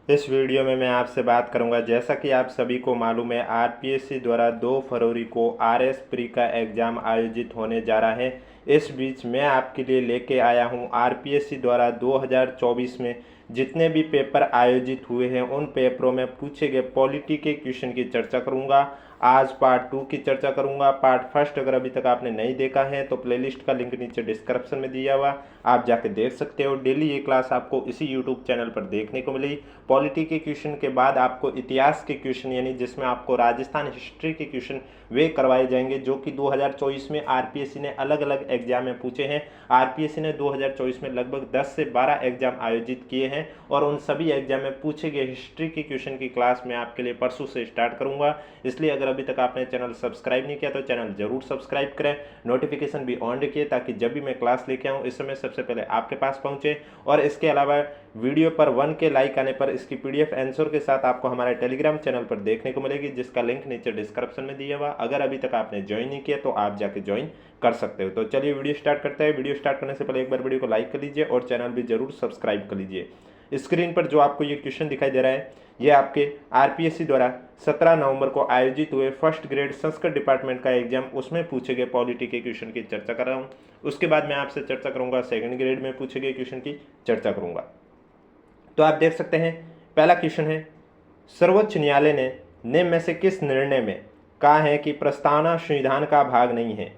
इस वीडियो में मैं आपसे बात करूंगा, जैसा कि आप सभी को मालूम है, आरपीएससी द्वारा 2 फरवरी को आरएस प्री का एग्ज़ाम आयोजित होने जा रहा है। इस बीच मैं आपके लिए लेके आया हूं आरपीएससी द्वारा 2024 में जितने भी पेपर आयोजित हुए हैं उन पेपरों में पूछे गए पॉलिटी के क्वेश्चन की चर्चा करूंगा। आज पार्ट 2 की चर्चा करूंगा। पार्ट फर्स्ट अगर अभी तक आपने नहीं देखा है तो प्लेलिस्ट का लिंक नीचे डिस्क्रिप्शन में दिया हुआ, आप जाके देख सकते हो। डेली ये क्लास आपको इसी यूट्यूब चैनल पर देखने को मिलेगी। पॉलिटी के क्वेश्चन के बाद आपको इतिहास के क्वेश्चन, यानी जिसमें आपको राजस्थान हिस्ट्री के क्वेश्चन वे करवाए जाएंगे जो कि 2024 में आरपीएससी ने अलग अलग एग्जाम में पूछे हैं। आरपीएससी ने 2024 में लगभग 10 से 12 एग्जाम आयोजित किए हैं और उन सभी एग्जाम में पूछे गए हिस्ट्री के क्वेश्चन की क्लास मैं आपके लिए परसों से स्टार्ट करूंगा। इसलिए अगर अभी तक आपने चैनल सब्सक्राइब नहीं किया तो चैनल जरूर सब्सक्राइब करें, नोटिफिकेशन भी ऑन रखिए ताकि जब भी मैं क्लास लेके आऊँ इस समय सबसे पहले आपके पास पहुंचे। और इसके अलावा वीडियो पर 1 के लाइक आने पर इसकी पीडीएफ आंसर के साथ आपको हमारे टेलीग्राम चैनल पर देखने को मिलेगी, जिसका लिंक नीचे डिस्क्रिप्शन में दिया हुआ। अगर अभी तक आपने ज्वाइन नहीं किया तो आप जाके ज्वाइन कर सकते हो। तो चलिए वीडियो स्टार्ट करते हैं। वीडियो स्टार्ट करने से पहले एक बार वीडियो को लाइक कर लीजिए और चैनल भी जरूर सब्सक्राइब कर लीजिए। स्क्रीन पर जो आपको ये क्वेश्चन दिखाई दे रहा है, ये आपके आरपीएससी द्वारा 17 नवंबर को आयोजित हुए फर्स्ट ग्रेड संस्कृत डिपार्टमेंट का एग्जाम, उसमें पूछे गए पॉलिटी के क्वेश्चन की चर्चा कर रहा हूँ। उसके बाद मैं आपसे चर्चा करूंगा सेकंड ग्रेड में पूछे गए क्वेश्चन की चर्चा करूंगा। तो आप देख सकते हैं, पहला क्वेश्चन है, सर्वोच्च न्यायालय ने निम्न में से किस निर्णय में कहा है कि प्रस्तावना संविधान का भाग नहीं है।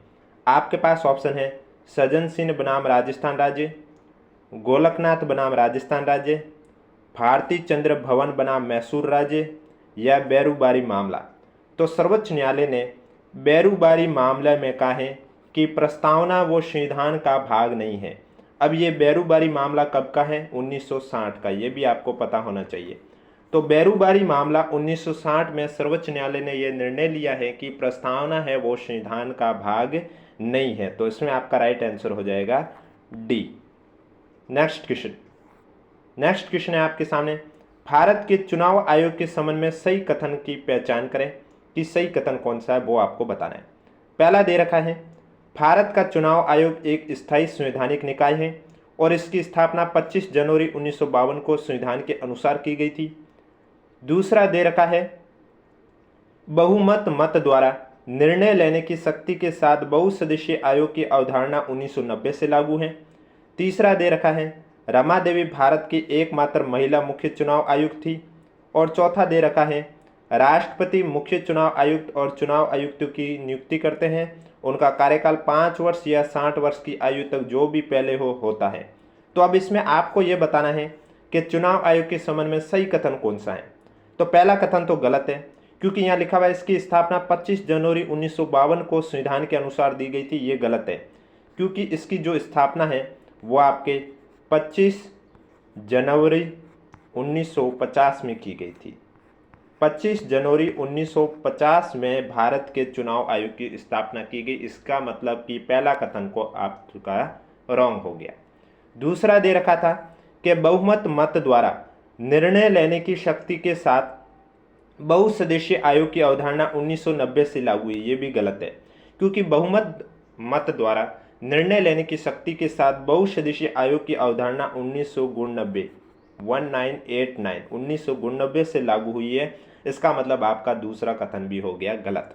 आपके पास ऑप्शन है सज्जन सिंह बनाम राजस्थान राज्य, गोलकनाथ बनाम राजस्थान राज्य, भारती चंद्र भवन बनाम मैसूर राज्य या बेरूबारी मामला। तो सर्वोच्च न्यायालय ने बेरूबारी मामले में कहा है कि प्रस्तावना वो संविधान का भाग नहीं है। अब ये बेरूबारी मामला कब का है? 1960 का, ये भी आपको पता होना चाहिए। तो बेरूबारी मामला 1960 में सर्वोच्च न्यायालय ने यह निर्णय लिया है कि प्रस्तावना है वो संविधान का भाग नहीं है। तो इसमें आपका राइट आंसर हो जाएगा डी। नेक्स्ट क्वेश्चन है आपके सामने, भारत के चुनाव आयोग के संबंध में सही कथन की पहचान करें कि सही कथन कौन सा है वो आपको बताना है। पहला दे रखा है, भारत का चुनाव आयोग एक स्थायी संवैधानिक निकाय है और इसकी स्थापना 25 जनवरी 1952 को संविधान के अनुसार की गई थी। दूसरा दे रखा है, बहुमत मत द्वारा निर्णय लेने की शक्ति के साथ बहुसदस्यीय आयोग की अवधारणा 1990 से लागू है। तीसरा दे रखा है, रमा देवी भारत की एकमात्र महिला मुख्य चुनाव आयुक्त थी। और चौथा दे रखा है, राष्ट्रपति मुख्य चुनाव आयुक्त और चुनाव आयुक्तों की नियुक्ति करते हैं। उनका कार्यकाल 5 वर्ष या 60 वर्ष की आयु तक जो भी पहले होता है। तो अब इसमें आपको यह बताना है कि चुनाव आयोग के संबंध में सही कथन कौन सा है। तो पहला कथन तो गलत है, क्योंकि यहाँ लिखा हुआ है इसकी स्थापना 25 जनवरी 1952 को संविधान के अनुसार दी गई थी। ये गलत है, क्योंकि इसकी जो स्थापना है वो आपके 25 जनवरी 1950 में की गई थी। 25 जनवरी 1950 में भारत के चुनाव आयोग की स्थापना की गई। इसका मतलब कि पहला कथन को आपका रॉन्ग हो गया। दूसरा दे रखा था कि बहुमत मत द्वारा निर्णय लेने की शक्ति के साथ बहुसदस्यीय आयोग की अवधारणा 1990 से लागू हुई। ये भी गलत है, क्योंकि बहुमत मत द्वारा निर्णय लेने की शक्ति के साथ बहुसदस्यीय आयोग की अवधारणा 1989 से लागू हुई है। इसका मतलब आपका दूसरा कथन भी हो गया गलत।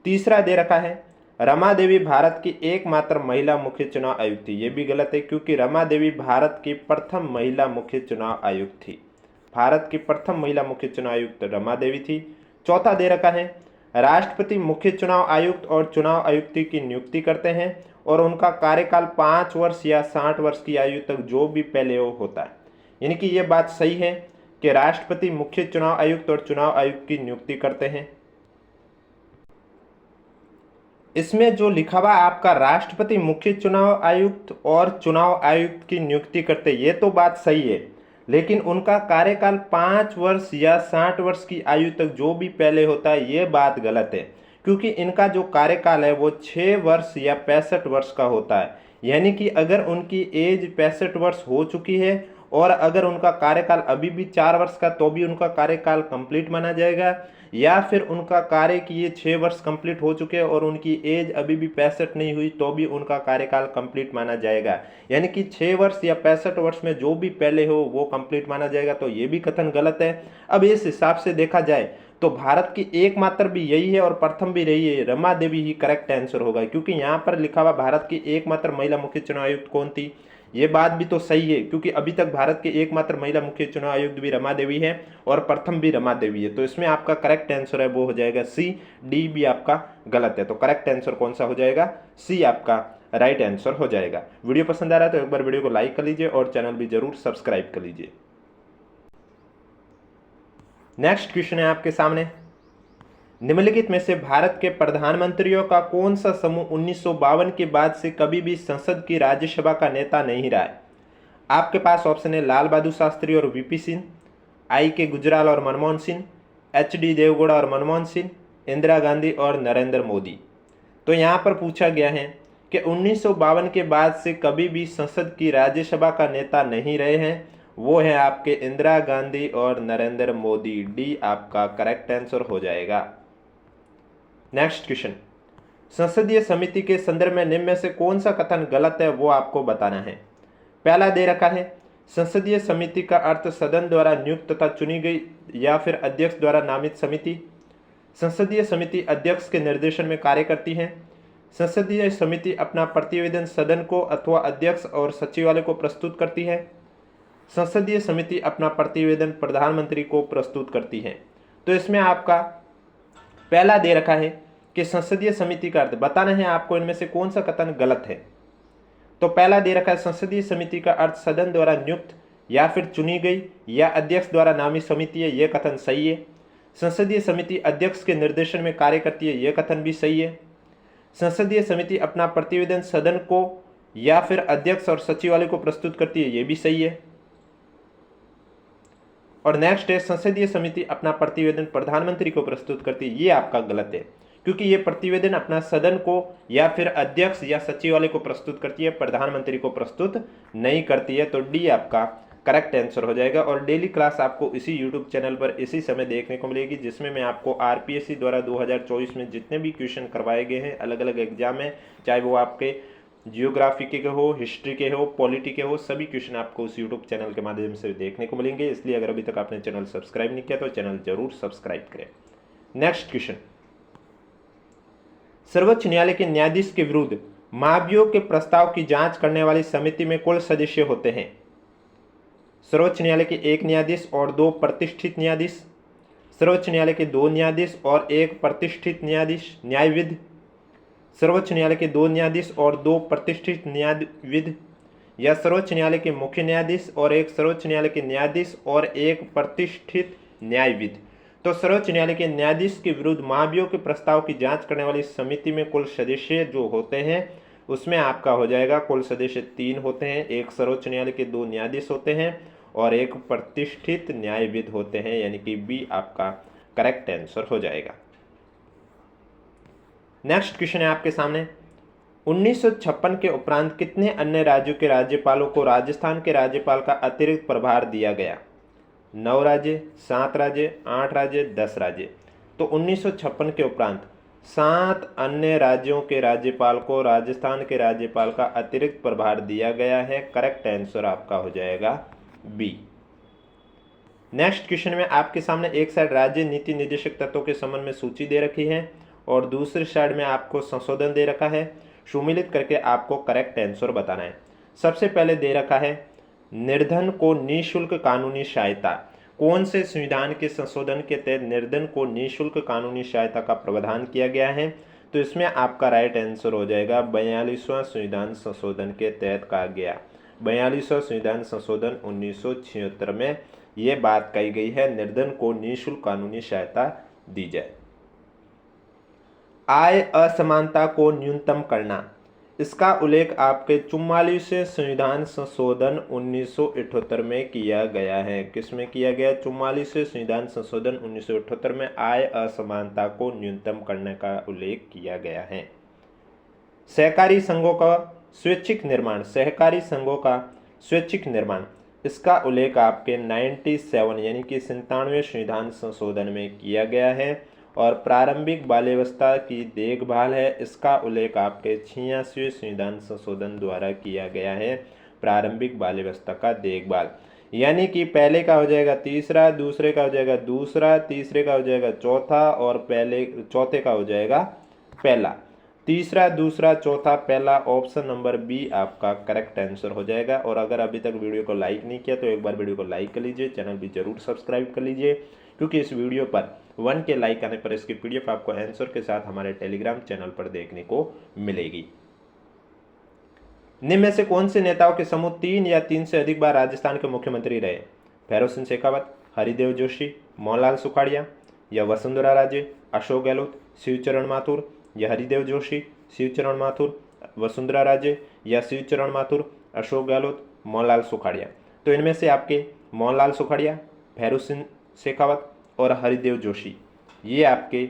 तीसरा दे रखा है, रमा देवी भारत की एकमात्र महिला मुख्य चुनाव आयुक्त थी। ये भी गलत है, क्योंकि रमा देवी भारत की प्रथम महिला मुख्य चुनाव आयुक्त थी। भारत की प्रथम महिला मुख्य चुनाव आयुक्त रमा देवी थी। चौथा दे रखा है, राष्ट्रपति मुख्य चुनाव आयुक्त और चुनाव आयुक्त की नियुक्ति करते हैं और उनका कार्यकाल 5 वर्ष या 60 वर्ष की आयु तक जो भी पहले होता है। यानी कि यह बात सही है कि राष्ट्रपति मुख्य चुनाव आयुक्त और चुनाव आयुक्त की नियुक्ति करते हैं। इसमें जो लिखा हुआ आपका राष्ट्रपति मुख्य चुनाव आयुक्त और चुनाव आयुक्त की नियुक्ति करते, ये तो बात सही है, लेकिन उनका कार्यकाल 5 वर्ष या 60 वर्ष की आयु तक जो भी पहले होता है, ये बात गलत है, क्योंकि इनका जो कार्यकाल है वो 6 वर्ष या 65 वर्ष का होता है। यानी कि अगर उनकी एज 65 वर्ष हो चुकी है और अगर उनका कार्यकाल अभी भी 4 वर्ष का तो भी उनका कार्यकाल कंप्लीट माना जाएगा, या फिर उनका कार्य किए 6 वर्ष कंप्लीट हो चुके हैं और उनकी एज अभी भी 65 नहीं हुई तो भी उनका कार्यकाल कंप्लीट माना जाएगा। यानी कि 6 वर्ष या 65 वर्ष में जो भी पहले हो वो कंप्लीट माना जाएगा, तो ये भी कथन गलत है। अब इस हिसाब से देखा जाए तो भारत की एकमात्र भी यही है और प्रथम भी रही है, रमा देवी ही करेक्ट आंसर होगा, क्योंकि यहाँ पर लिखा हुआ भारत की एकमात्र महिला मुख्य चुनाव आयुक्त कौन थी। ये बात भी तो सही है, क्योंकि अभी तक भारत के एकमात्र महिला मुख्य चुनाव आयुक्त भी रमा देवी है और प्रथम भी रमा देवी है। तो इसमें आपका करेक्ट आंसर है वो हो जाएगा सी, डी भी आपका गलत है। तो करेक्ट आंसर कौन सा हो जाएगा, सी आपका राइट आंसर हो जाएगा। वीडियो पसंद आ रहा है तो एक बार वीडियो को लाइक कर लीजिए और चैनल भी जरूर सब्सक्राइब कर लीजिए। नेक्स्ट क्वेश्चन है आपके सामने, निम्नलिखित में से भारत के प्रधानमंत्रियों का कौन सा समूह 1952 के बाद से कभी भी संसद की राज्यसभा का नेता नहीं रहा है। आपके पास ऑप्शन है लाल बहादुर शास्त्री और वीपी सिंह, आई के गुजराल और मनमोहन सिंह, एच.डी. देवगौड़ा और मनमोहन सिंह, इंदिरा गांधी और नरेंद्र मोदी। तो यहाँ पर पूछा गया है कि 1952 के बाद से कभी भी संसद की राज्यसभा का नेता नहीं रहे हैं, वो है आपके इंदिरा गांधी और नरेंद्र मोदी। डी आपका करेक्ट आंसर हो जाएगा। नेक्स्ट क्वेश्चन, संसदीय समिति के संदर्भ में निम्न में से कौन सा कथन गलत है वो आपको बताना है। पहला दे रखा है, संसदीय समिति का अर्थ सदन द्वारा नियुक्त तथा चुनी गई या फिर अध्यक्ष द्वारा नामित समिति। संसदीय समिति अध्यक्ष के निर्देशन में कार्य करती है। संसदीय समिति अपना प्रतिवेदन सदन को अथवा अध्यक्ष और सचिवालय को प्रस्तुत करती है। संसदीय समिति अपना प्रतिवेदन प्रधानमंत्री को प्रस्तुत करती है। तो इसमें आपका पहला दे रखा है कि संसदीय समिति का अर्थ बताना है आपको, इनमें से कौन सा कथन गलत है। तो पहला दे रखा है, संसदीय समिति का अर्थ सदन द्वारा नियुक्त या फिर चुनी गई या अध्यक्ष द्वारा नामित समिति है, यह कथन सही है। संसदीय समिति अध्यक्ष के निर्देशन में कार्य करती है, यह कथन भी सही है। संसदीय समिति अपना प्रतिवेदन सदन को या फिर अध्यक्ष और सचिवालय को प्रस्तुत करती है, यह भी सही है। और नेक्स्ट है, संसदीय समिति अपना प्रतिवेदन प्रधानमंत्री को प्रस्तुत करती है, ये आपका गलत है, क्योंकि ये प्रतिवेदन अपना सदन को या फिर अध्यक्ष या सचिवालय को प्रस्तुत करती है, प्रधानमंत्री को प्रस्तुत नहीं करती है। तो डी आपका करेक्ट आंसर हो जाएगा। और डेली क्लास आपको इसी यूट्यूब चैनल पर इसी समय देखने को मिलेगी, जिसमें मैं आपको आरपीएससी द्वारा 2024 में जितने भी क्वेश्चन करवाए गए हैं अलग अलग एग्जाम में, चाहे वो आपके जियोग्राफी के हो, हिस्ट्री के हो, पॉलिटी के हो, सभी क्वेश्चन आपको उस यूट्यूब चैनल के माध्यम से देखने को मिलेंगे। इसलिए अगर अभी तक आपने चैनल सब्सक्राइब नहीं किया तो चैनल जरूर सब्सक्राइब करें। नेक्स्ट क्वेश्चन, सर्वोच्च न्यायालय के न्यायाधीश के विरुद्ध महाभियोग के प्रस्ताव की जांच करने वाली समिति में कुल सदस्य होते हैं। सर्वोच्च न्यायालय के 1 न्यायाधीश और 2 प्रतिष्ठित न्यायाधीश, सर्वोच्च न्यायालय के 2 न्यायाधीश और 1 प्रतिष्ठित न्यायाधीश न्यायविद, सर्वोच्च न्यायालय के 2 न्यायाधीश और 2 प्रतिष्ठित न्यायविद, या सर्वोच्च न्यायालय के मुख्य न्यायाधीश और 1 सर्वोच्च न्यायालय के न्यायाधीश और 1 प्रतिष्ठित न्यायविद। तो सर्वोच्च न्यायालय के न्यायाधीश के विरुद्ध महाभियोग के प्रस्ताव की जांच करने वाली समिति में कुल सदस्य जो होते हैं उसमें आपका हो जाएगा, कुल सदस्य 3 होते हैं। 1 सर्वोच्च न्यायालय के 2 न्यायाधीश होते हैं और 1 प्रतिष्ठित न्यायविद होते हैं, यानी कि बी आपका करेक्ट आंसर हो जाएगा। नेक्स्ट क्वेश्चन है आपके सामने, 1956 के उपरांत कितने अन्य राज्यों के राज्यपालों को राजस्थान के राज्यपाल का अतिरिक्त प्रभार दिया गया। 9 राज्य, 7 राज्य, 8 राज्य, 10 राज्य। तो 1956 के उपरांत 7 अन्य राज्यों के राज्यपाल को राजस्थान के राज्यपाल का अतिरिक्त प्रभार दिया गया है। करेक्ट आंसर आपका हो जाएगा बी। नेक्स्ट क्वेश्चन में आपके सामने एक साइड राज्य नीति निर्देशक तत्वों के संबंध में सूची दे रखी है और दूसरी साइड में आपको संशोधन दे रखा है। सुमिलित करके आपको करेक्ट आंसर बताना है। सबसे पहले दे रखा है, निर्धन को निःशुल्क कानूनी सहायता। कौन से संविधान के संशोधन के तहत निर्धन को निःशुल्क कानूनी सहायता का प्रावधान किया गया है। तो इसमें आपका राइट आंसर हो जाएगा 42वां संविधान संशोधन के तहत कहा गया। 42वां संविधान संशोधन 1976 में ये बात कही गई है, निर्धन को निःशुल्क कानूनी सहायता दी जाए। आय असमानता को न्यूनतम करना, इसका उल्लेख आपके 44वें संविधान संशोधन 1978 में किया गया है। किसमें किया गया? 44वें संविधान संशोधन 1978 में आय असमानता को न्यूनतम करने का उल्लेख किया गया है। सहकारी संघों का स्वैच्छिक निर्माण, सहकारी संघों का स्वैच्छिक निर्माण, इसका उल्लेख आपके 97 यानी कि 97वें संविधान संशोधन में किया गया है। और प्रारंभिक बाल्यावस्था की देखभाल है, इसका उल्लेख आपके 86वें संविधान संशोधन द्वारा किया गया है। प्रारंभिक बाल्यावस्था का देखभाल यानी कि पहले का हो जाएगा तीसरा, दूसरे का हो जाएगा दूसरा, तीसरे का हो जाएगा चौथा और पहले चौथे का हो जाएगा पहला। तीसरा, दूसरा, चौथा, पहला, ऑप्शन नंबर बी आपका करेक्ट आंसर हो जाएगा। और अगर अभी तक वीडियो को लाइक नहीं किया तो एक बार वीडियो को लाइक कर लीजिए, चैनल भी जरूर सब्सक्राइब कर लीजिए, क्योंकि इस वीडियो पर 1 के लाइक आने पर इसकी पीडीएफ आपको आंसर के साथ हमारे टेलीग्राम चैनल पर देखने को मिलेगी। निम्न में से कौन से नेताओं के समूह 3 या 3 से अधिक बार राजस्थान के मुख्यमंत्री रहे? भैरव सिंह शेखावत, हरिदेव जोशी, मोहनलाल सुखाड़िया या वसुंधरा राजे, अशोक गहलोत, शिवचरण माथुर या हरिदेव जोशी, शिवचरण माथुर, वसुंधरा राजे या शिवचरण माथुर, अशोक गहलोत, मोहनलाल सुखाड़िया। तो इनमें से आपके मोहनलाल सुखाड़िया, भैरव सिंह शेखावत और हरिदेव जोशी ये आपके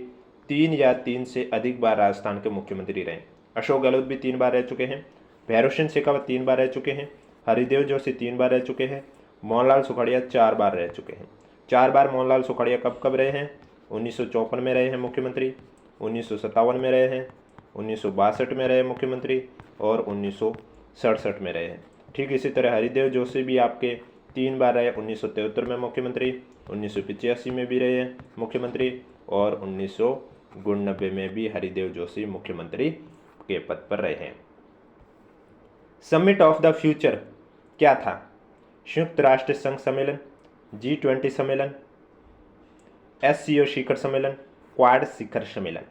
3 या 3 से अधिक बार राजस्थान के मुख्यमंत्री रहे। अशोक गहलोत भी 3 बार रह चुके हैं, भैरव सिंह शेखावत 3 बार रह चुके हैं, हरिदेव जोशी 3 बार रह चुके हैं, मोहनलाल सुखाड़िया 4 बार रह चुके हैं। 4 बार मोहनलाल सुखाड़िया कब कब रहे हैं? 1954 में रहे हैं मुख्यमंत्री, 1957 में रहे हैं, 1962 में रहे मुख्यमंत्री और 1967 में रहे हैं। ठीक इसी तरह हरिदेव जोशी भी आपके 3 बार रहे, 1973 में मुख्यमंत्री, 1985 में भी रहे हैं मुख्यमंत्री और 1999 में भी हरिदेव जोशी मुख्यमंत्री के पद पर रहे हैं। समिट ऑफ द फ्यूचर क्या था? संयुक्त राष्ट्र संघ सम्मेलन, G20 सम्मेलन, SCO शिखर सम्मेलन, क्वाड शिखर सम्मेलन।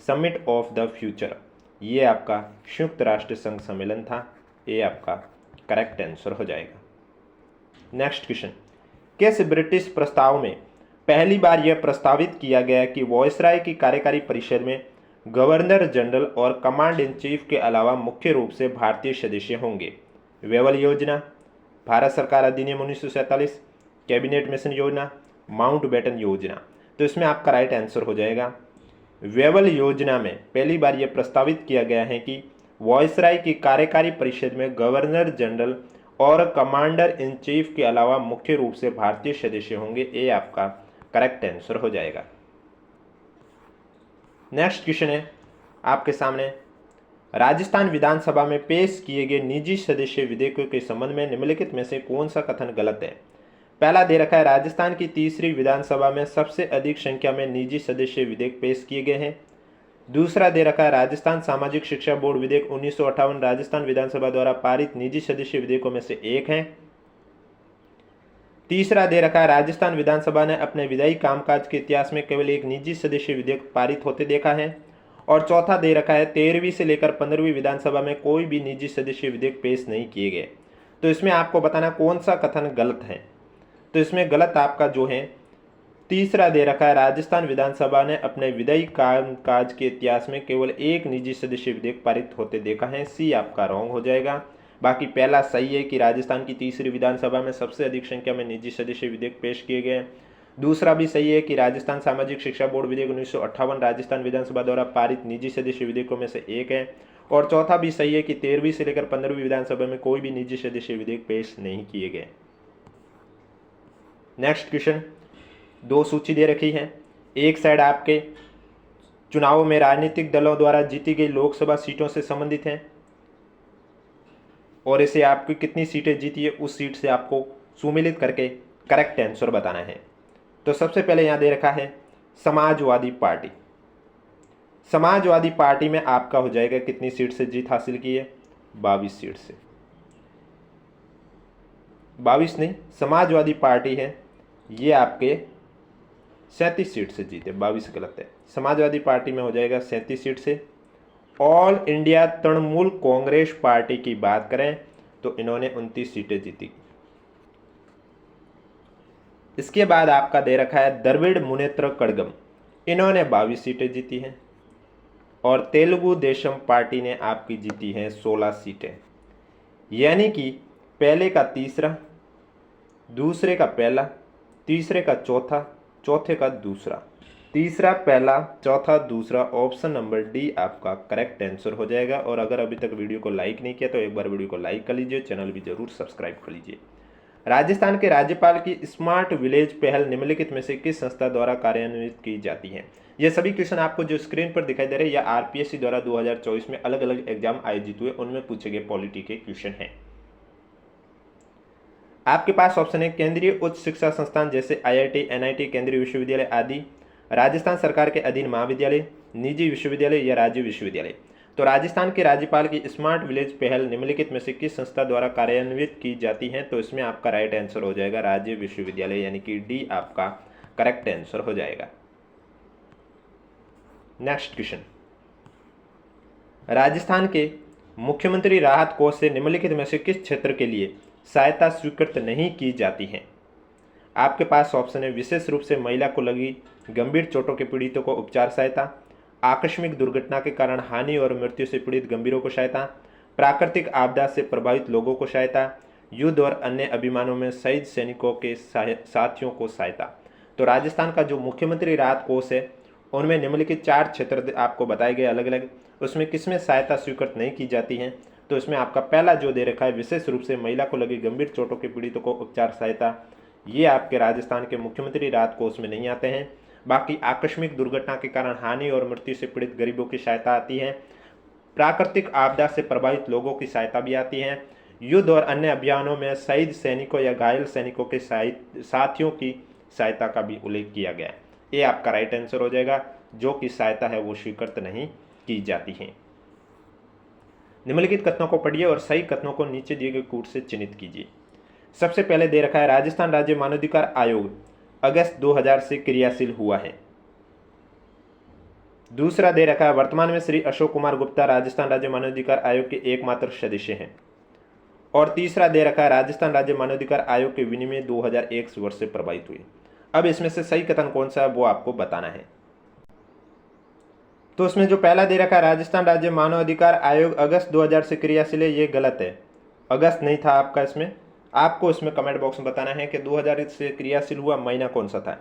समिट ऑफ द फ्यूचर ये आपका संयुक्त राष्ट्र संघ सम्मेलन था, ये आपका करेक्ट आंसर हो जाएगा। नेक्स्ट क्वेश्चन, किस ब्रिटिश प्रस्ताव में पहली बार यह प्रस्तावित किया गया कि वायसराय की कार्यकारी परिषद में गवर्नर जनरल और कमांड इन चीफ के अलावा मुख्य रूप से भारतीय सदस्य होंगे? वेवल योजना, भारत सरकार अधिनियम 1947, कैबिनेट मिशन योजना, माउंटबेटन योजना। तो इसमें आपका राइट आंसर हो जाएगा वेवल योजना में पहली बार यह प्रस्तावित किया गया है कि वायसराय की कार्यकारी परिषद में गवर्नर जनरल और कमांडर इन चीफ के अलावा मुख्य रूप से भारतीय सदस्य होंगे, ये आपका करेक्ट आंसर हो जाएगा। नेक्स्ट क्वेश्चन है आपके सामने, राजस्थान विधानसभा में पेश किए गए निजी सदस्य विधेयकों के संबंध में निम्नलिखित में से कौन सा कथन गलत है? पहला दे रखा है, राजस्थान की तीसरी विधानसभा में सबसे अधिक संख्या में निजी सदस्य विधेयक पेश किए गए हैं। दूसरा दे रखा है, राजस्थान सामाजिक शिक्षा बोर्ड विधेयक 1958 राजस्थान विधानसभा द्वारा पारित निजी सदस्य विधेयकों में से एक है। तीसरा दे रखा है, राजस्थान विधानसभा ने अपने विधायी कामकाज के इतिहास में केवल एक निजी सदस्य विधेयक पारित होते देखा है। और चौथा दे रखा है, 13वीं से लेकर 15वीं विधानसभा में कोई भी निजी सदस्य विधेयक पेश नहीं किए गए। तो इसमें आपको बताना कौन सा कथन गलत है। तो इसमें गलत आपका जो है तीसरा दे रखा है, राजस्थान विधानसभा ने अपने विधायी कामकाज के इतिहास में केवल एक निजी सदस्य विधेयक पारित होते देखा है, सी आपका रॉन्ग हो जाएगा। बाकी पहला सही है कि राजस्थान की तीसरी विधानसभा में सबसे अधिक संख्या में निजी सदस्य विधेयक पेश किए गए। दूसरा भी सही है कि राजस्थान सामाजिक शिक्षा बोर्ड विधेयक 1958 राजस्थान विधानसभा द्वारा पारित निजी सदस्य विधेयकों में से एक है। और चौथा भी सही है कि 13वीं से लेकर 15वीं विधानसभा में कोई भी निजी सदस्य विधेयक पेश नहीं किए गए। नेक्स्ट क्वेश्चन, 2 सूची दे रखी है। एक साइड आपके चुनावों में राजनीतिक दलों द्वारा जीती गई लोकसभा सीटों से संबंधित है और इसे आपकी कितनी सीटें जीती है उस सीट से आपको सुमेलित करके करेक्ट आंसर बताना है। तो सबसे पहले यहां दे रखा है समाजवादी पार्टी। समाजवादी पार्टी में आपका हो जाएगा कितनी सीट से जीत हासिल की है? 22 सीट से। 22 नहीं, समाजवादी पार्टी है ये आपके 37 सीट से जीते, 22 गलत है। समाजवादी पार्टी में हो जाएगा 37 सीट से। All India Trinamool Congress party की बात करें तो इन्होंने 29 सीटें जीती। इसके बाद आपका दे रखा है द्रविड़ मुनेत्र कड़गम, इन्होंने 22 सीटें जीती हैं। और तेलुगु देशम पार्टी ने आपकी जीती हैं 16 सीटें। यानी कि पहले का तीसरा, दूसरे का पहला, तीसरे का चौथा, चौथे का दूसरा, तीसरा पहला, चौथा दूसरा, ऑप्शन नंबर डी आपका करेक्ट आंसर हो जाएगा। और अगर अभी तक वीडियो को लाइक नहीं किया तो एक बार वीडियो को लाइक कर लीजिए, चैनल भी जरूर सब्सक्राइब कर लीजिए। राजस्थान के राज्यपाल की स्मार्ट विलेज पहल निम्नलिखित में से किस संस्था द्वारा कार्यान्वित की जाती है। ये सभी क्वेश्चन आपको जो स्क्रीन पर दिखाई दे रहे हैं या आरपीएससी द्वारा 2024 में अलग अलग एग्जाम आयोजित हुए उनमें पूछे गए पॉलिटी के क्वेश्चन हैं। आपके पास ऑप्शन है केंद्रीय उच्च शिक्षा संस्थान जैसे आईआईटी, एनआईटी, केंद्रीय विश्वविद्यालय आदि, राजस्थान सरकार के अधीन महाविद्यालय, निजी विश्वविद्यालय या राज्य विश्वविद्यालय। तो राजस्थान के राज्यपाल की स्मार्ट विलेज पहल निम्नलिखित में से किस संस्था द्वारा कार्यान्वित की जाती है। तो इसमें आपका राइट आंसर हो जाएगा राज्य विश्वविद्यालय, यानी कि डी आपका करेक्ट आंसर हो जाएगा। नेक्स्ट क्वेश्चन, राजस्थान के मुख्यमंत्री राहत कोष से निम्नलिखित में से किस क्षेत्र के लिए सहायता स्वीकृत नहीं की जाती है। आपके पास ऑप्शन है विशेष रूप से महिला को लगी गंभीर चोटों के पीड़ितों को उपचार सहायता, आकस्मिक दुर्घटना के कारण हानि और मृत्यु से पीड़ित गंभीरों को सहायता, प्राकृतिक आपदा से प्रभावित लोगों को सहायता, युद्ध और अन्य अभियानों में शहीद सैनिकों के साथियों को सहायता। तो राजस्थान का जो मुख्यमंत्री राहत कोष है उनमें निम्नलिखित 4 क्षेत्र आपको बताए गए अलग अलग, उसमें किसमें सहायता स्वीकृत नहीं की जाती है। तो इसमें आपका पहला जो दे रखा है विशेष रूप से महिला को लगी गंभीर चोटों के पीड़ितों को उपचार सहायता, ये आपके राजस्थान के मुख्यमंत्री राहत कोष में नहीं आते हैं। बाकी आकस्मिक दुर्घटना के कारण हानि और मृत्यु से पीड़ित गरीबों की सहायता आती है, प्राकृतिक आपदा से प्रभावित लोगों की सहायता भी आती है, युद्ध और अन्य अभियानों में शहीद सैनिकों या घायल सैनिकों के साथियों की सहायता का भी उल्लेख किया गया है। ये आपका राइट आंसर हो जाएगा, जो कि सहायता है वो स्वीकृत नहीं की जाती है। निम्नलिखित कथनों को पढ़िए और सही कथनों को नीचे दिए गए कूट से चिन्हित कीजिए। सबसे पहले दे रखा है राजस्थान राज्य मानवाधिकार आयोग अगस्त 2000 से क्रियाशील हुआ है। दूसरा दे रखा है वर्तमान में श्री अशोक कुमार गुप्ता राजस्थान राज्य मानवाधिकार आयोग के एकमात्र सदस्य हैं। और तीसरा दे रखा है राजस्थान राज्य मानवाधिकार आयोग के विनिमय 2001 वर्ष से प्रभावित हुए। अब इसमें से सही कथन कौन सा है वो आपको बताना है। तो उसमें जो पहला दे रखा है राजस्थान राज्य मानवाधिकार आयोग अगस्त 2000 से क्रियाशील है, ये गलत है। अगस्त नहीं था आपका, इसमें आपको इसमें कमेंट बॉक्स में बताना है कि 2000 से क्रियाशील हुआ महीना कौन सा था।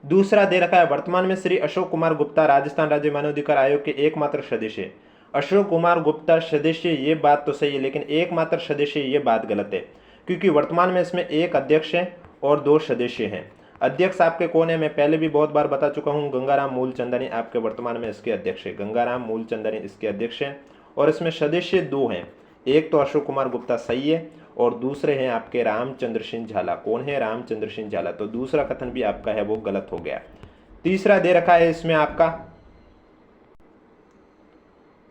दूसरा दे रखा है वर्तमान में श्री अशोक कुमार गुप्ता राजस्थान राज्य मानवाधिकार आयोग के एकमात्र सदस्य। अशोक कुमार गुप्ता सदस्य, ये बात तो सही है, लेकिन एकमात्र सदस्य ये बात गलत है, क्योंकि वर्तमान में इसमें एक अध्यक्ष है और 2 सदस्य हैं। अध्यक्ष आपके कौन है, मैं पहले भी बहुत बार बता चुका हूं, गंगाराम मूलचंदानी आपके वर्तमान में इसके अध्यक्ष है। गंगाराम मूलचंदानी इसके अध्यक्ष हैं और इसमें सदस्य 2 हैं, एक तो अशोक कुमार गुप्ता सही है और दूसरे हैं आपके रामचंद्र सिंह झाला। कौन है, रामचंद्र सिंह झाला। तो दूसरा कथन भी आपका है वो गलत हो गया। तीसरा दे रखा है इसमें आपका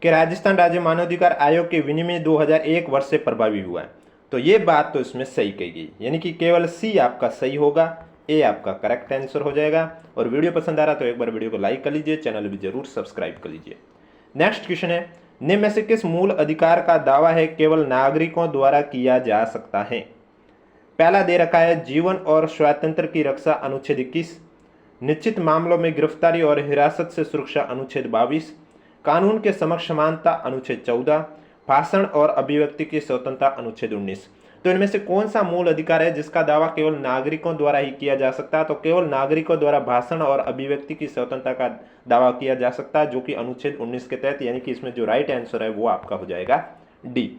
कि राजस्थान राज्य मानवाधिकार आयोग के विनिमय 2001 वर्ष से प्रभावी हुआ है। तो ये बात तो इसमें सही कही गई, यानी कि केवल सी आपका सही होगा, ए आपका करेक्ट आंसर हो जाएगा। और वीडियो पसंद आ रहा तो एक बार वीडियो को लाइक कर लीजिए, चैनल भी जरूर सब्सक्राइब कर लीजिए। नेक्स्ट क्वेश्चन है निम्न में से किस मूल अधिकार का दावा है केवल नागरिकों द्वारा किया जा सकता है। पहला दे रखा है जीवन और स्वातंत्र की रक्षा अनुच्छेद 21, निश्चित मामलों में गिरफ्तारी और हिरासत से सुरक्षा अनुच्छेद 22, कानून के समक्ष समानता अनुच्छेद 14, भाषण और अभिव्यक्ति की स्वतंत्रता अनुच्छेद 19। तो इनमें से कौन सा मूल अधिकार है जिसका दावा केवल नागरिकों द्वारा ही किया जा सकता है। तो केवल नागरिकों द्वारा भाषण और अभिव्यक्ति की स्वतंत्रता का दावा किया जा सकता है, जो कि अनुच्छेद 19 के तहत, यानी कि इसमें जो राइट आंसर है वो आपका हो जाएगा डी।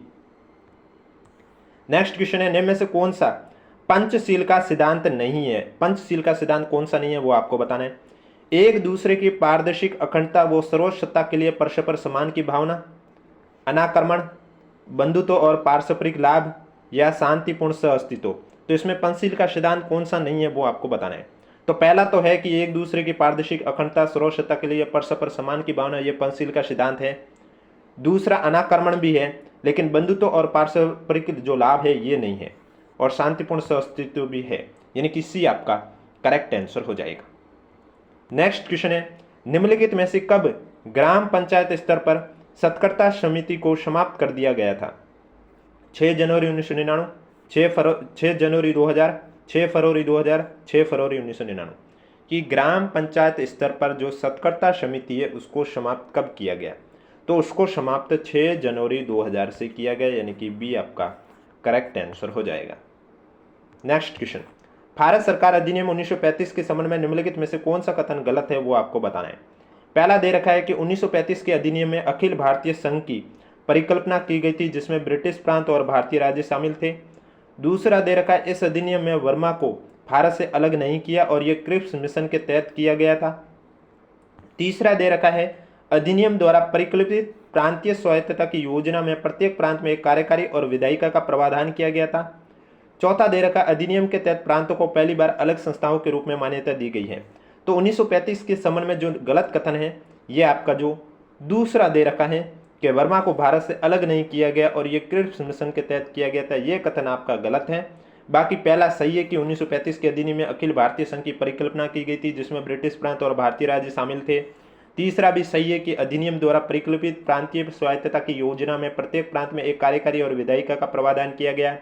नेक्स्ट क्वेश्चन है निम्न में से कौन सा पंचशील का सिद्धांत नहीं है। पंचशील का सिद्धांत कौन सा नहीं है वो आपको बताना है। एक दूसरे की पारदर्शिक अखंडता व सर्वोच्च सत्ता के लिए परस्पर सम्मान की भावना, अनाक्रमण, बंधुत्व और पारस्परिक लाभ या शांतिपूर्ण सहअस्तित्व। तो इसमें पंचशील का सिद्धांत कौन सा नहीं है वो आपको बताना है। तो पहला तो है कि एक दूसरे की पारदर्शिक अखंडता, सर्वोच्च सत्ता के लिए परस्पर सम्मान की भावना, ये पंचशील का सिद्धांत है। दूसरा अनाक्रमण भी है, लेकिन बंधुत्व और पारस्परिक जो लाभ है ये नहीं है। और शांतिपूर्ण सहअस्तित्व भी है, यानी कि सी आपका करेक्ट आंसर हो जाएगा। नेक्स्ट क्वेश्चन है निम्नलिखित में से कब ग्राम पंचायत स्तर पर सत्कर्ता समिति को समाप्त कर दिया गया था। 6 जनवरी 1999, 6 जनवरी 2000, 6 फरवरी 2000, 6 फरवरी 1999 कि ग्राम पंचायत स्तर पर जो सत्कर्ता समिति है उसको समाप्त कब किया गया। तो उसको समाप्त 6 जनवरी 2000 से किया गया, यानी कि बी आपका करेक्ट आंसर हो जाएगा। नेक्स्ट क्वेश्चन भारत सरकार अधिनियम 1935 के संबंध में निम्नलिखित में से कौन सा कथन गलत है वो आपको बताना है। पहला दे रखा है कि 1935 के अधिनियम में अखिल भारतीय संघ की परिकल्पना की गई थी, जिसमें ब्रिटिश प्रांत और भारतीय राज्य शामिल थे। दूसरा दे रखा है, इस अधिनियम में वर्मा को भारत से अलग नहीं किया और ये क्रिप्स मिशन के तहत किया गया था। तीसरा दे रखा है, अधिनियम द्वारा परिकल्पित प्रांतीय स्वायत्तता की योजना में प्रत्येक प्रांत में एक कार्यकारी और विधायिका का प्रावधान किया गया था। चौथा दे रखा, अधिनियम के तहत प्रांतों को पहली बार अलग संस्थाओं के रूप में मान्यता दी गई है। तो 1935 के संबंध में जो गलत कथन है, ये आपका जो दूसरा दे रखा है कि वर्मा को भारत से अलग नहीं किया गया और ये क्रिप्स मिशन के तहत किया गया था, ये कथन आपका गलत है। बाकी पहला सही है कि 1935 के अधिनियम में अखिल भारतीय संघ की परिकल्पना की गई थी, जिसमें ब्रिटिश प्रांत और भारतीय राज्य शामिल थे। तीसरा भी सही है कि अधिनियम द्वारा परिकल्पित प्रांतीय स्वायत्तता की योजना में प्रत्येक प्रांत में एक कार्यकारी और विधायिका का प्रावधान किया गया।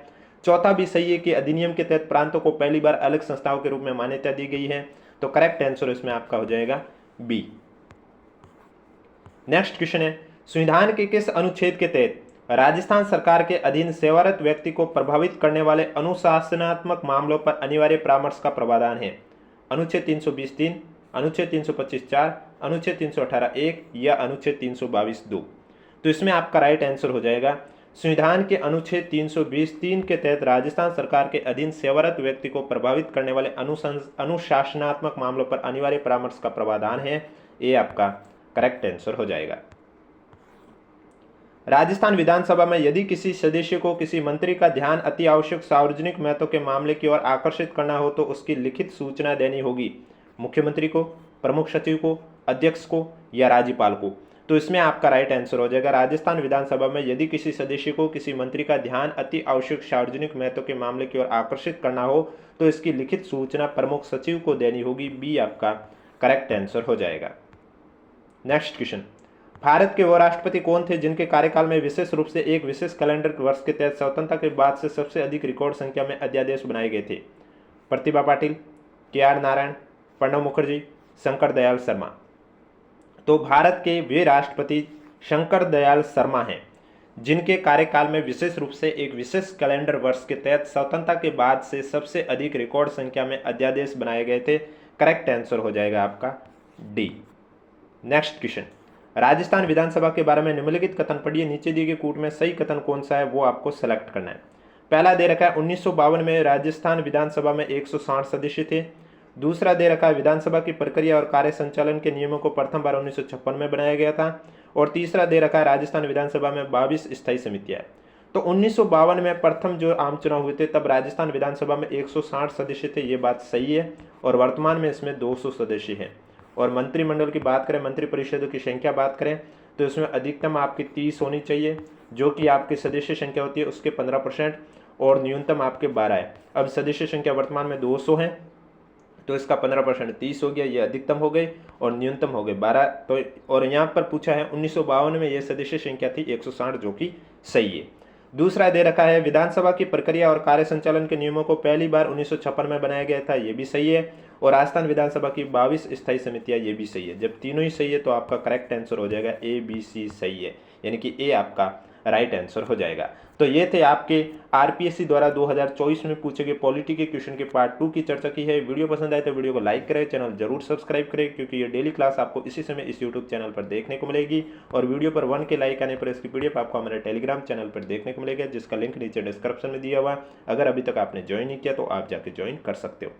चौथा भी सही है कि अधिनियम के तहत प्रांतों को पहली बार अलग संस्थाओं के रूप में मान्यता दी गई है। तो करेक्ट आंसर इसमें आपका हो जाएगा बी। नेक्स्ट क्वेश्चन है, संविधान के किस अनुच्छेद के तहत राजस्थान सरकार के अधीन सेवारत व्यक्ति को प्रभावित करने वाले अनुशासनात्मक मामलों पर अनिवार्य परामर्श का प्रावधान है? अनुच्छेद 320(3), अनुच्छेद 325(4), अनुच्छेद 318(1) या अनुच्छेद 322(2)। तो इसमें आपका राइट आंसर हो जाएगा, संविधान के अनुच्छेद 320(3) के तहत राजस्थान सरकार के अधीन सेवारत व्यक्ति को प्रभावित करने वाले अनुशासनात्मक मामलों पर अनिवार्य परामर्श का प्रावधान है। ये आपका करेक्ट आंसर हो जाएगा। राजस्थान विधानसभा में यदि किसी सदस्य को किसी मंत्री का ध्यान अति आवश्यक सार्वजनिक महत्व के मामले की ओर आकर्षित करना हो तो उसकी लिखित सूचना देनी होगी मुख्यमंत्री को, प्रमुख सचिव को, अध्यक्ष को या राज्यपाल को। तो इसमें आपका राइट आंसर हो जाएगा, राजस्थान विधानसभा में यदि किसी सदस्य को किसी मंत्री का ध्यान अति आवश्यक सार्वजनिक महत्व के मामले की ओर आकर्षित करना हो तो इसकी लिखित सूचना प्रमुख सचिव को देनी होगी। बी आपका करेक्ट आंसर हो जाएगा। नेक्स्ट क्वेश्चन, भारत के वो राष्ट्रपति कौन थे जिनके कार्यकाल में विशेष रूप से एक विशेष कैलेंडर वर्ष के तहत स्वतंत्रता के बाद से सबसे अधिक रिकॉर्ड संख्या में अध्यादेश बनाए गए थे? प्रतिभा पाटिल, के.आर. नारायण, प्रणब मुखर्जी, शंकर दयाल शर्मा। तो भारत के वे राष्ट्रपति शंकर दयाल शर्मा हैं जिनके कार्यकाल में विशेष रूप से एक विशेष कैलेंडर वर्ष के तहत स्वतंत्रता के बाद से सबसे अधिक रिकॉर्ड संख्या में अध्यादेश बनाए गए थे। करेक्ट आंसर हो जाएगा आपका डी। नेक्स्ट क्वेश्चन, राजस्थान विधानसभा के बारे में निम्नलिखित कथन पढ़िए, नीचे दिए गए कूट में सही कथन कौन सा है वो आपको सेलेक्ट करना है। पहला दे रखा है 1952 में राजस्थान विधानसभा में 160 सदस्य थे। दूसरा दे रखा है विधानसभा की प्रक्रिया और कार्य संचालन के नियमों को प्रथम बार 1956 में बनाया गया था। और तीसरा दे रखा है राजस्थान विधानसभा में 22 स्थायी समितियां। तो 1952 में प्रथम जो आम चुनाव हुए थे तब राजस्थान विधानसभा में 160 सदस्य थे, ये बात सही है। और वर्तमान में इसमें 200 सदस्य हैं। और मंत्रिमंडल की बात करें, मंत्री परिषदों की संख्या बात करें तो इसमें अधिकतम आपकी 30 होनी चाहिए, जो कि आपकी सदस्य संख्या होती है उसके 15%, और न्यूनतम आपके 12 है। अब सदस्य संख्या वर्तमान में 200 है तो इसका 15% 30 हो गया, ये अधिकतम हो गई, और न्यूनतम हो गए 12। तो और यहाँ पर पूछा है 1952 में ये सदस्य संख्या थी 160, जो कि सही है। दूसरा दे रखा है विधानसभा की प्रक्रिया और कार्य संचालन के नियमों को पहली बार 1956 में बनाया गया था, ये भी सही है। और राजस्थान विधानसभा की 22 स्थायी समितियां, ये भी सही है। जब तीनों ही सही है तो आपका करेक्ट आंसर हो जाएगा ए, बी, सी सही है, यानी कि ए आपका राइट आंसर हो जाएगा। तो ये थे आपके आरपीएससी द्वारा 2024 में पूछे गए पॉलिटी के क्वेश्चन के पार्ट 2 की चर्चा की है। वीडियो पसंद आए तो वीडियो को लाइक करें, चैनल जरूर सब्सक्राइब करें, क्योंकि ये डेली क्लास आपको इसी समय इस यूट्यूब चैनल पर देखने को मिलेगी। और वीडियो पर 1 के लाइक आने पर इसकी पीडीएफ आपको हमारे टेलीग्राम चैनल पर देखने को मिलेगा, जिसका लिंक नीचे डिस्क्रिप्शन में दिया हुआ। अगर अभी तक आपने ज्वाइन नहीं किया तो आप जाके ज्वाइन कर सकते हो।